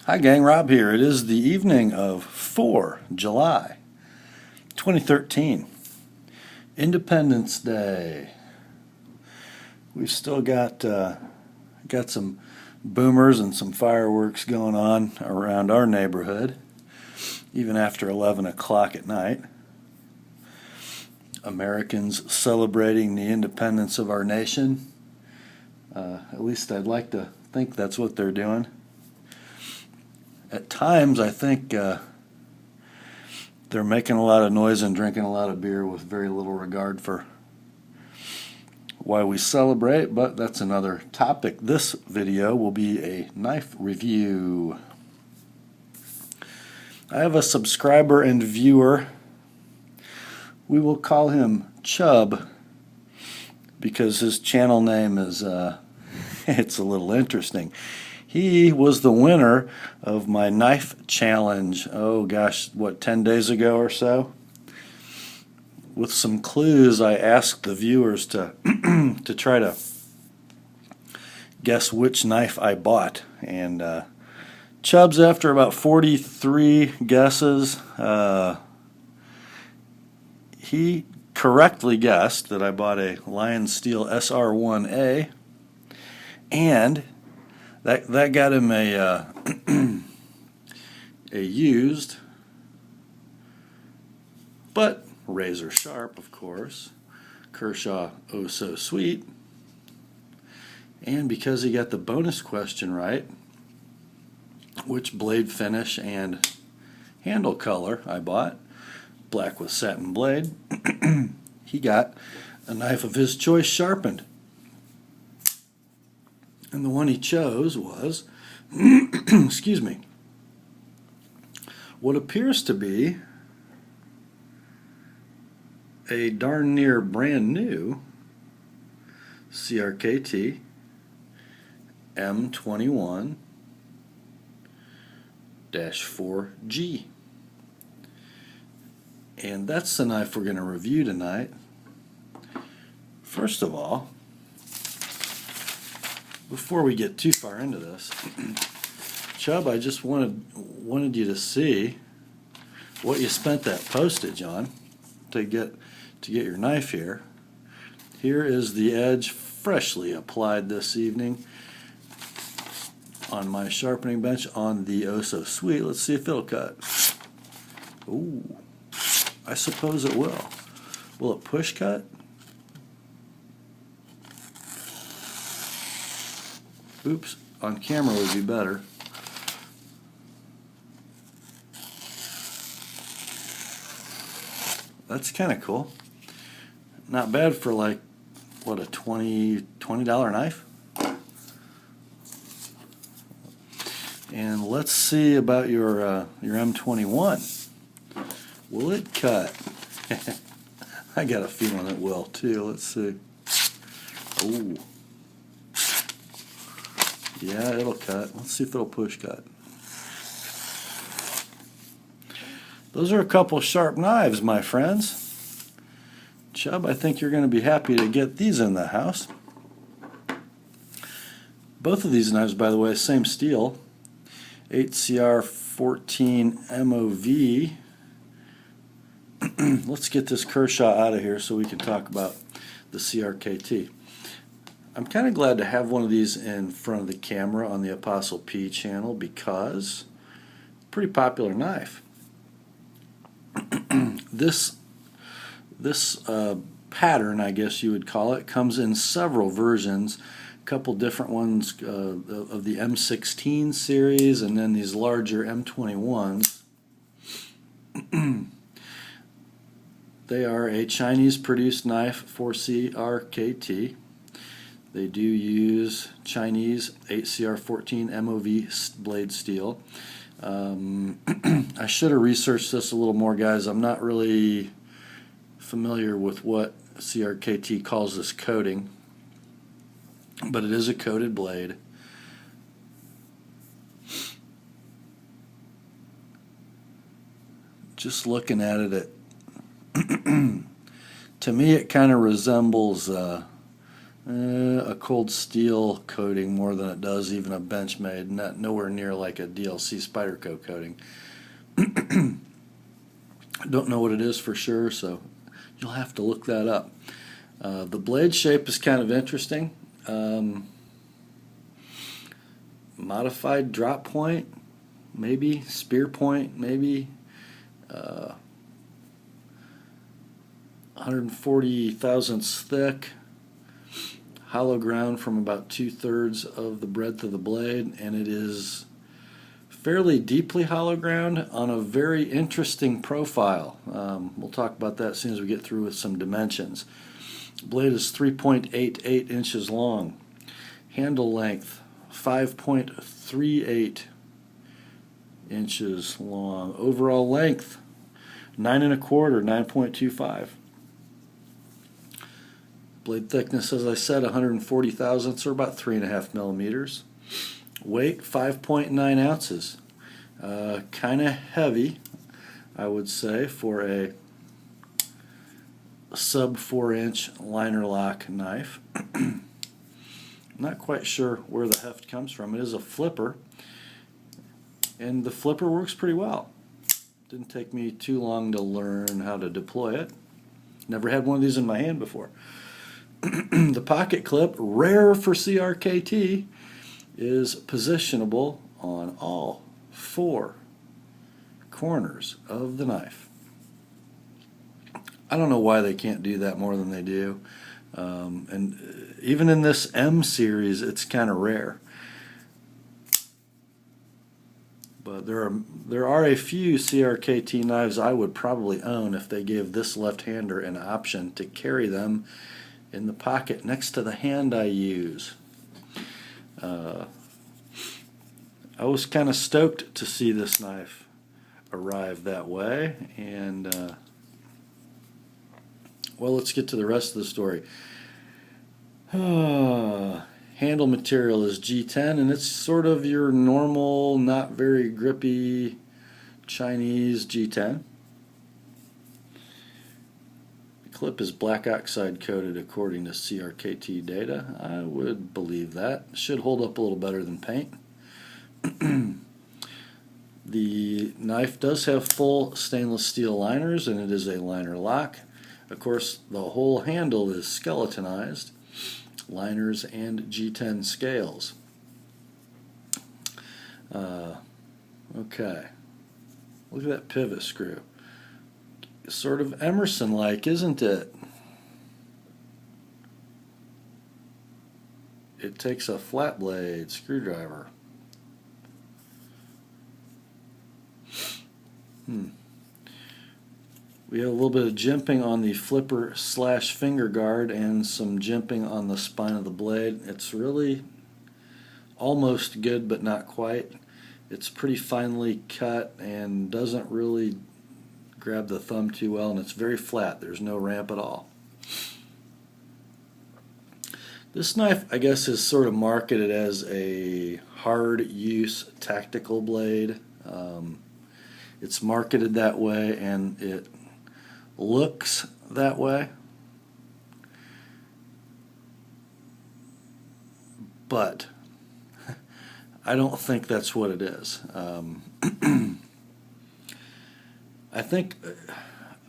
Hi gang, Rob here. It is the evening of July 4, 2013. Independence Day. We've still got some boomers and some fireworks going on around our neighborhood, even after 11 o'clock at night. Americans celebrating the independence of our nation. At least I'd like to think that's what they're doing. At times, I think they're making a lot of noise and drinking a lot of beer with very little regard for why we celebrate, but that's another topic. This video will be a knife review. I have a subscriber and viewer. We will call him Chub because his channel name is, it's a little interesting. He was the winner of my knife challenge, oh gosh, 10 days ago or so? With some clues, I asked the viewers to to try to guess which knife I bought. And Chubbs, after about 43 guesses, he correctly guessed that I bought a Lion Steel SR1A, and that got him a used, but razor sharp, of course, Kershaw Oh So Sweet. And because he got the bonus question right, which blade finish and handle color I bought, black with satin blade, he got a knife of his choice sharpened. And the one he chose was, excuse me, what appears to be a darn near brand new CRKT M21-04G. And that's the knife we're going to review tonight. First of all, before we get too far into this, Chubb, I just wanted you to see what you spent that postage on to get your knife here. Here is the edge freshly applied this evening on my sharpening bench on the Oh So Sweet. Let's see if it'll cut. Ooh, I suppose it will. Will it push cut? Oops, on camera would be better. That's kind of cool. Not bad for like, what, a $20 knife? And let's see about your M21. Will it cut? I got a feeling it will too. Let's see. Ooh. Yeah, it'll cut. Let's see if it'll push cut. Those are a couple sharp knives, my friends. Chubb, I think you're going to be happy to get these in the house. Both of these knives, by the way, same steel. 8CR14 MOV. Let's get this Kershaw out of here so we can talk about the CRKT. I'm kind of glad to have one of these in front of the camera on the Apostle P channel because pretty popular knife. This pattern, I guess you would call it, comes in several versions. A couple different ones of the M16 series, and then these larger M21s. They are a Chinese-produced knife for CRKT. They do use Chinese 8CR14 MOV blade steel. I should have researched this a little more, guys. I'm not really familiar with what CRKT calls this coating, but it is a coated blade. Just looking at it, to me it kind of resembles a cold steel coating more than it does even a Benchmade, nowhere near like a DLC Spyderco coating. I don't know what it is for sure, so you'll have to look that up. The blade shape is kind of interesting. Modified drop point, maybe spear point, maybe 140 thousandths thick, hollow ground from about 2/3 of the breadth of the blade, and it is fairly deeply hollow ground on a very interesting profile. We'll talk about that as soon as we get through with some dimensions. The blade is 3.88 inches long. Handle length 5.38 inches long. Overall length 9 1/4, 9.25. Blade thickness, as I said, 140 thousandths, or about 3.5 millimeters. Weight 5.9 ounces. Kind of heavy, I would say, for a sub 4-inch liner lock knife. Not quite sure where the heft comes from. It is a flipper, and the flipper works pretty well. Didn't take me too long to learn how to deploy it. Never had one of these in my hand before. The pocket clip, rare for CRKT, is positionable on all 4 corners of the knife. I don't know why they can't do that more than they do. And even in this M series, it's kind of rare. But there are a few CRKT knives I would probably own if they gave this left-hander an option to carry them in the pocket next to the hand I use. I was kind of stoked to see this knife arrive that way, and well, let's get to the rest of the story. Handle material is G10, and it's sort of your normal, not very grippy Chinese G10. The clip is black oxide coated according to CRKT data. I would believe that. Should hold up a little better than paint. The knife does have full stainless steel liners, and it is a liner lock. Of course, the whole handle is skeletonized, liners and G10 scales. Okay, look at that pivot screw. Sort of Emerson-like, isn't it? It takes a flat blade screwdriver. We have a little bit of jimping on the flipper / finger guard and some jimping on the spine of the blade. It's really almost good, but not quite. It's pretty finely cut and doesn't really grab the thumb too well, and it's very flat. There's no ramp at all. This knife, I guess, is sort of marketed as a hard use tactical blade. It's marketed that way, and it looks that way, but I don't think that's what it is. I think,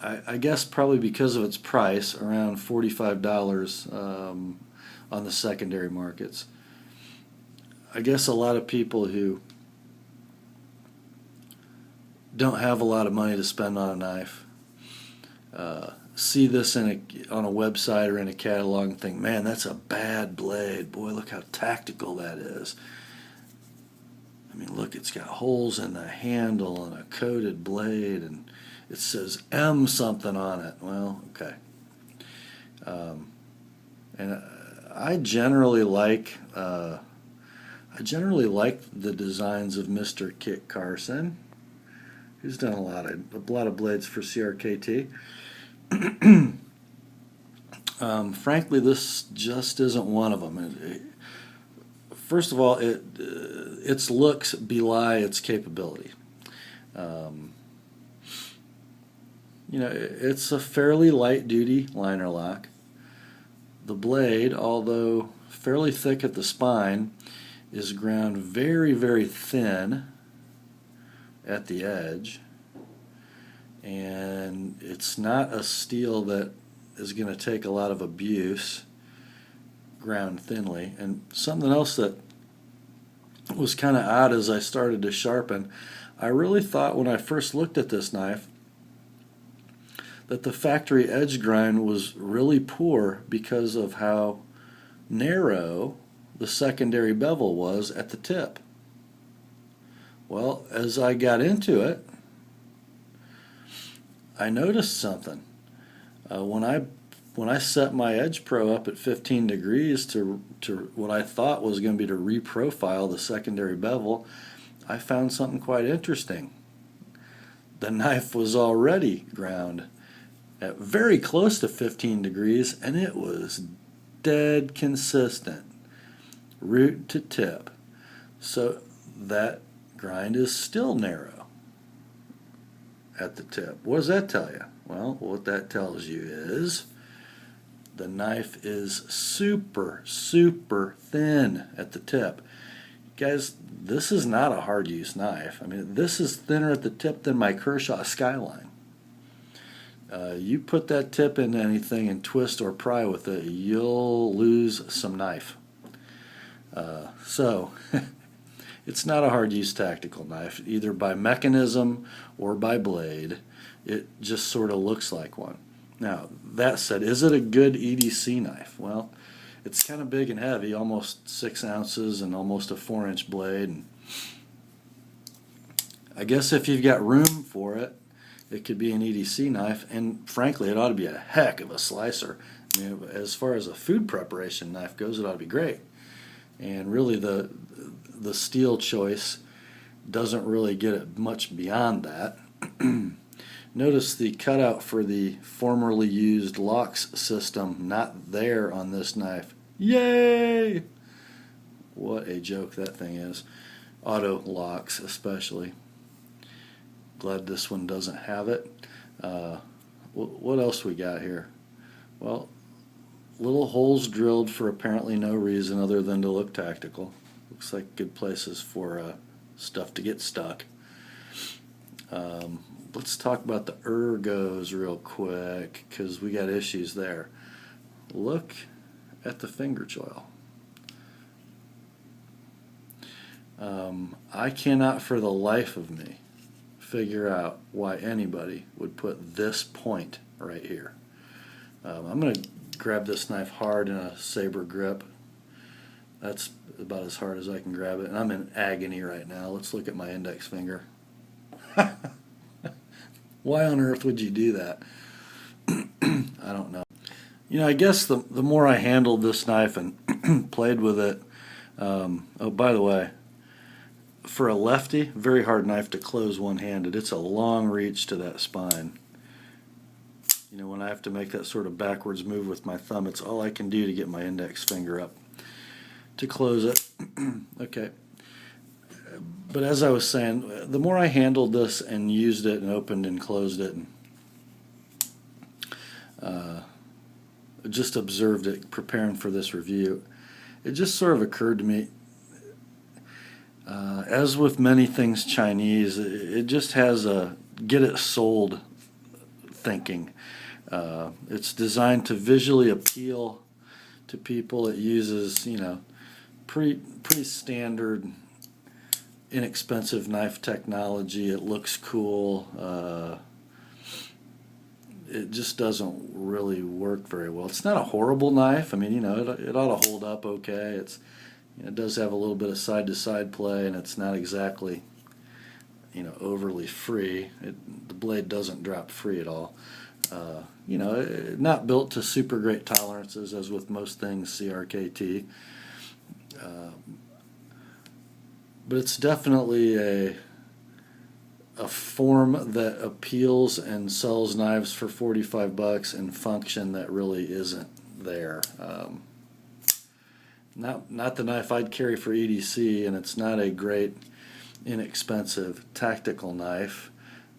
I guess probably because of its price, around $45 on the secondary markets. I guess a lot of people who don't have a lot of money to spend on a knife see this on a website or in a catalog and think, man, that's a bad blade. Boy, look how tactical that is. I mean, look, it's got holes in the handle and a coated blade, and it says M something on it. Well, okay. And I generally like the designs of Mr. Kit Carson, who's done a lot of blades for CRKT. Frankly, this just isn't one of them. First of all, its looks belie its capability. You know, it's a fairly light-duty liner lock. The blade, although fairly thick at the spine, is ground very, very thin at the edge, and it's not a steel that is going to take a lot of abuse, ground thinly. And something else that was kind of odd as I started to sharpen, I really thought when I first looked at this knife that the factory edge grind was really poor because of how narrow the secondary bevel was at the tip. Well, as I got into it, I noticed something. When I set my Edge Pro up at 15 degrees to what I thought was going to be to reprofile the secondary bevel, I found something quite interesting. The knife was already ground at very close to 15 degrees, and it was dead consistent, root to tip. So that grind is still narrow at the tip. What does that tell you? Well, what that tells you is the knife is super, super thin at the tip. Guys, this is not a hard use knife. I mean, this is thinner at the tip than my Kershaw Skyline. You put that tip into anything and twist or pry with it, you'll lose some knife. So it's not a hard use tactical knife, either by mechanism or by blade. It just sort of looks like one. Now, that said, is it a good EDC knife? Well, it's kind of big and heavy, almost 6 ounces and almost a 4-inch blade. And I guess if you've got room for it, it could be an EDC knife, and frankly, it ought to be a heck of a slicer. I mean, as far as a food preparation knife goes, it ought to be great. And really, the steel choice doesn't really get it much beyond that. Notice the cutout for the formerly used locks system, not there on this knife. Yay! What a joke that thing is. Auto locks especially. Glad this one doesn't have it. What else we got here? Well, little holes drilled for apparently no reason other than to look tactical. Looks like good places for stuff to get stuck. Let's talk about the ergos real quick, because we got issues there. Look at the finger choil. I cannot for the life of me figure out why anybody would put this point right here. I'm going to grab this knife hard in a saber grip. That's about as hard as I can grab it, and I'm in agony right now. Let's look at my index finger. Why on earth would you do that? I don't know. You know, I guess the more I handled this knife and played with it, oh, by the way, for a lefty, very hard knife to close one-handed. It's a long reach to that spine. You know, when I have to make that sort of backwards move with my thumb, it's all I can do to get my index finger up to close it. Okay. But as I was saying, the more I handled this and used it and opened and closed it and just observed it preparing for this review, it just sort of occurred to me, as with many things Chinese, it just has a get it sold thinking. It's designed to visually appeal to people. It uses, you know, pretty standard, inexpensive knife technology. It looks cool. It just doesn't really work very well. It's not a horrible knife. I mean, you know, it ought to hold up okay. It does have a little bit of side-to-side play, and it's not exactly, you know, overly free. The blade doesn't drop free at all. You know, not built to super great tolerances, as with most things CRKT. But it's definitely a form that appeals and sells knives for $45 and function that really isn't there. Not the knife I'd carry for EDC, and it's not a great, inexpensive tactical knife.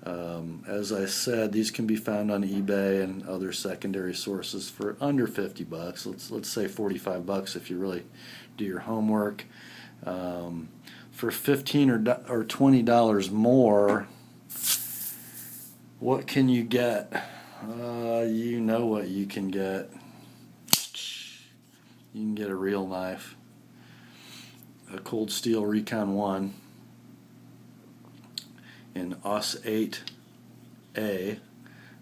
As I said, these can be found on eBay and other secondary sources for under 50 bucks. Let's say 45 bucks if you really do your homework. For $15 or $20 more, what can you get? You know what you can get. You can get a real knife, a Cold Steel Recon 1 in AUS 8A,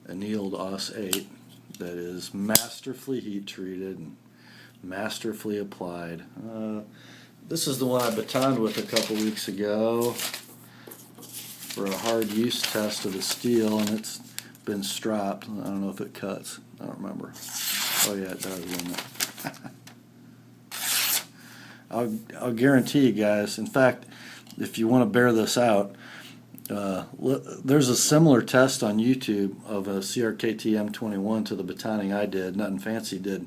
annealed AUS 8, that is masterfully heat treated and masterfully applied. This is the one I batoned with a couple weeks ago for a hard use test of the steel, and it's been stropped. I don't know if it cuts. I don't remember. Oh yeah, it does, doesn't it? I'll guarantee you guys. In fact, if you want to bear this out, there's a similar test on YouTube of a CRKT M21 to the batoning I did. Nothing Fancy did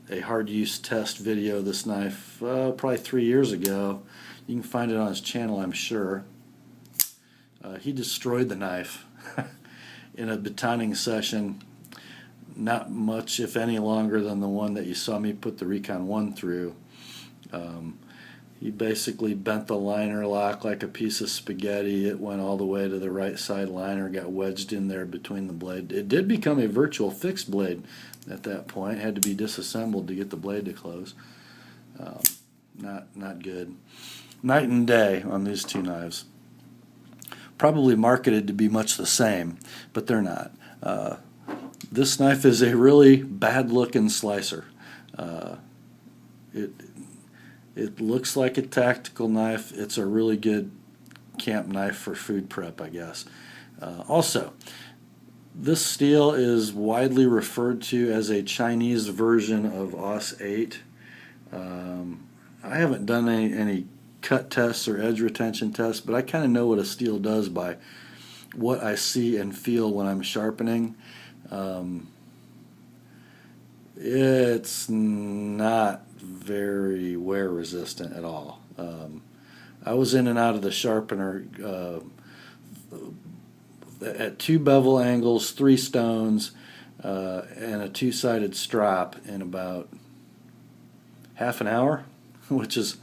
a hard use test video of this knife probably 3 years ago. You can find it on his channel, I'm sure. He destroyed the knife in a batoning session, not much, if any, longer than the one that you saw me put the Recon 1 through. He basically bent the liner lock like a piece of spaghetti. It went all the way to the right side liner, got wedged in there between the blade. It did become a virtual fixed blade at that point. It had to be disassembled to get the blade to close. Not good. Night and day on these two knives. Probably marketed to be much the same, but they're not. This knife is a really bad looking slicer. It looks like a tactical knife. It's a really good camp knife for food prep, I guess. Also, this steel is widely referred to as a Chinese version of AUS 8. I haven't done any cut tests or edge retention tests, but I kind of know what a steel does by what I see and feel when I'm sharpening. It's not very wear resistant at all. I was in and out of the sharpener at 2 bevel angles, 3 stones, and a 2-sided strop in about half an hour, which is,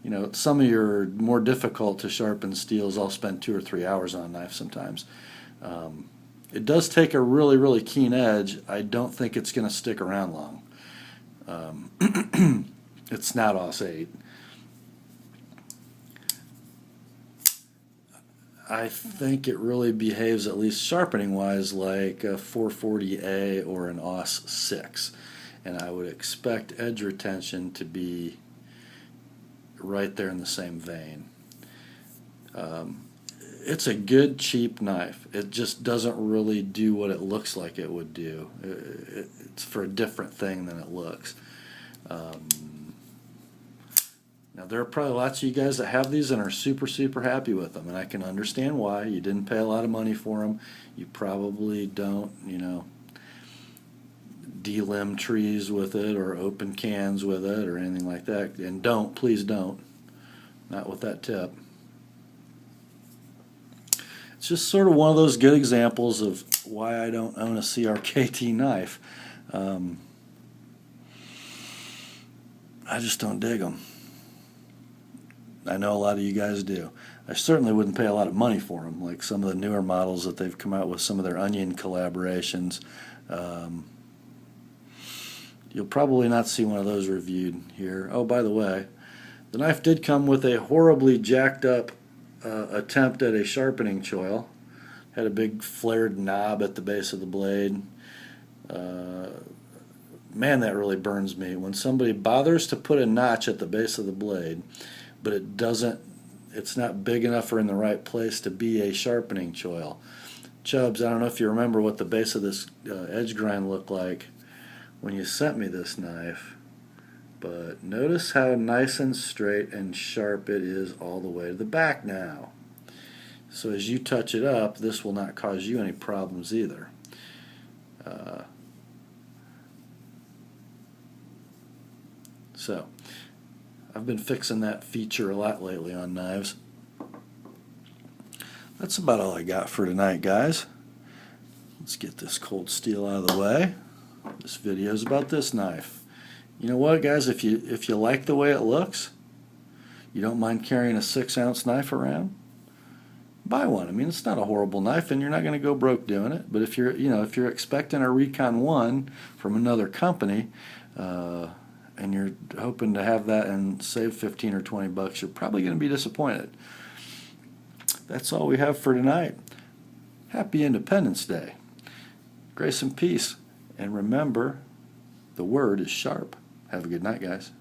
you know, some of your more difficult to sharpen steels I'll spend 2 or 3 hours on knife sometimes. It does take a really, really keen edge. I don't think it's going to stick around long. It's not AUS 8. I think it really behaves, at least sharpening wise, like a 440A or an AUS 6, and I would expect edge retention to be right there in the same vein. It's a good cheap knife. It just doesn't really do what it looks like it would do. It's for a different thing than it looks. Now, there are probably lots of you guys that have these and are super, super happy with them, and I can understand why. You didn't pay a lot of money for them. You probably don't, you know, delimb trees with it or open cans with it or anything like that. And don't, please don't. Not with that tip. It's just sort of one of those good examples of why I don't own a CRKT knife. I just don't dig them. I know a lot of you guys do. I certainly wouldn't pay a lot of money for them, like some of the newer models that they've come out with, some of their Onion collaborations. You'll probably not see one of those reviewed here. Oh, by the way, the knife did come with a horribly jacked up attempt at a sharpening choil. Had a big flared knob at the base of the blade. Man, that really burns me when somebody bothers to put a notch at the base of the blade, but it's not big enough or in the right place to be a sharpening choil. Chubbs, I don't know if you remember what the base of this edge grind looked like when you sent me this knife, but notice how nice and straight and sharp it is all the way to the back now. So as you touch it up, this will not cause you any problems either. So I've been fixing that feature a lot lately on knives. That's about all I got for tonight, guys. Let's get this cold steel out of the way. This video is about this knife. You know what, guys? If you like the way it looks, you don't mind carrying a 6-ounce knife around, buy one. I mean, it's not a horrible knife, and you're not going to go broke doing it. But if you're expecting a Recon 1 from another company, and you're hoping to have that and save 15 or 20 bucks, you're probably going to be disappointed. That's all we have for tonight. Happy Independence Day. Grace and peace. And remember, the word is sharp. Have a good night, guys.